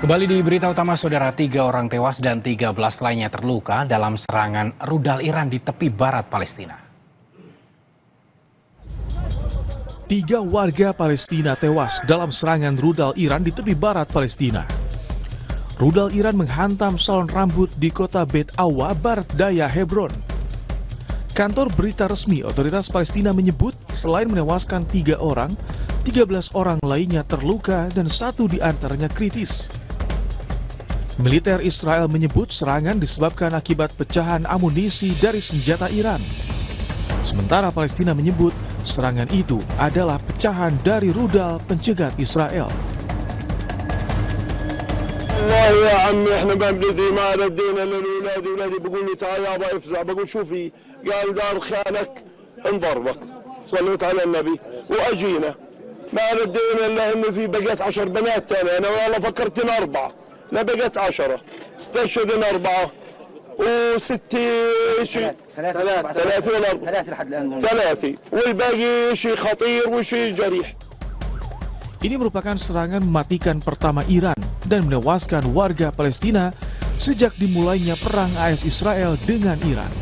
Kembali di berita utama, saudara, 3 orang tewas dan 13 lainnya terluka dalam serangan rudal Iran di tepi barat Palestina. 3 warga Palestina tewas dalam serangan rudal Iran di tepi barat Palestina. Rudal Iran menghantam salon rambut di kota Beit Awa, barat daya Hebron. Kantor berita resmi otoritas Palestina menyebut selain menewaskan 3 orang, 13 orang lainnya terluka dan 1 diantaranya kritis. Militer Israel menyebut serangan disebabkan akibat pecahan amunisi dari senjata Iran. Sementara Palestina menyebut serangan itu adalah pecahan dari rudal pencegat Israel. والله يا عمي احنا ما بندري ما ردينا للاولاد، اولادي بقول لي تعال يابا افزع، بقول شوفي قال دار خانك انضربك، صليت على النبي واجينا ما ردينا الا انه في بقيت 10 بنات ثاني، انا والله فكرت ان 4، لا بقيت 10، استشهد ان 4 وستة شيء ثلاثة لحد الآن، 3 والباقي شيء خطير وشيء جريح. Ini merupakan serangan mematikan pertama Iran dan menewaskan warga Palestina sejak dimulainya perang AS Israel dengan Iran.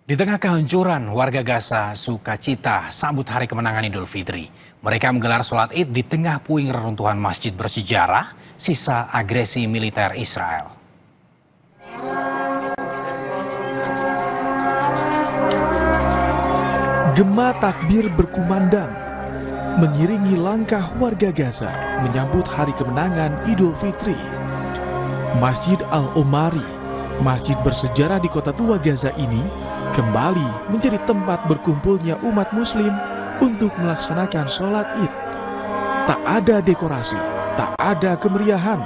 Di tengah kehancuran, warga Gaza sukacita sambut hari kemenangan Idul Fitri. Mereka menggelar sholat Id di tengah puing reruntuhan masjid bersejarah, sisa agresi militer Israel. Gema takbir berkumandang mengiringi langkah warga Gaza menyambut hari kemenangan Idul Fitri. Masjid Al-Omari, masjid bersejarah di kota tua Gaza ini, kembali menjadi tempat berkumpulnya umat muslim untuk melaksanakan sholat Id. Tak ada dekorasi, tak ada kemeriahan,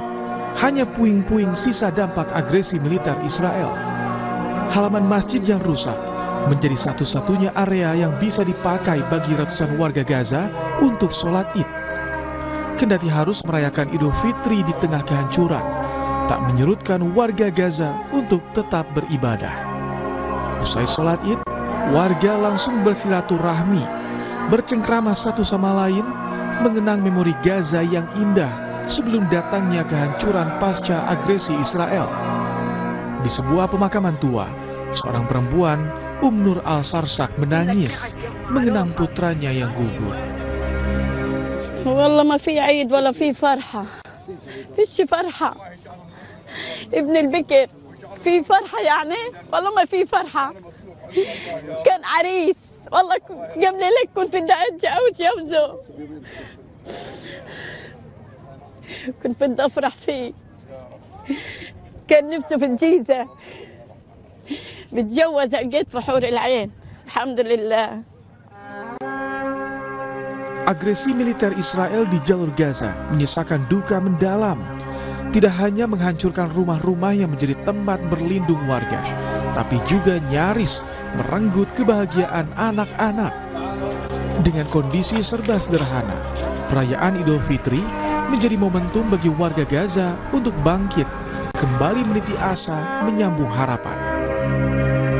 hanya puing-puing sisa dampak agresi militer Israel. Halaman masjid yang rusak menjadi satu-satunya area yang bisa dipakai bagi ratusan warga Gaza untuk sholat Id. Kendati harus merayakan Idul Fitri di tengah kehancuran, tak menyurutkan warga Gaza untuk tetap beribadah. Usai sholat Id, warga langsung bersilaturahmi, bercengkrama satu sama lain, mengenang memori Gaza yang indah sebelum datangnya kehancuran pasca agresi Israel. Di sebuah pemakaman tua, seorang perempuan, Nur Al-Sarsak, menangis mengenang putranya yang gugur. والله ما في عيد ولا في فرحة، فيش فرحة. ابن البكر في فرحة يعني؟ والله ما في فرحة. كان عريس، والله قبل لك كنت بدي أتجوزه، كنت بدي أفرح فيه. كان نفسه في الجيزة، بتجوز لقيت في حور العين، الحمد لله. Agresi militer Israel di jalur Gaza menyisakan duka mendalam. Tidak hanya menghancurkan rumah-rumah yang menjadi tempat berlindung warga, tapi juga nyaris merenggut kebahagiaan anak-anak. Dengan kondisi serba sederhana, perayaan Idul Fitri menjadi momentum bagi warga Gaza untuk bangkit, kembali meniti asa, menyambung harapan.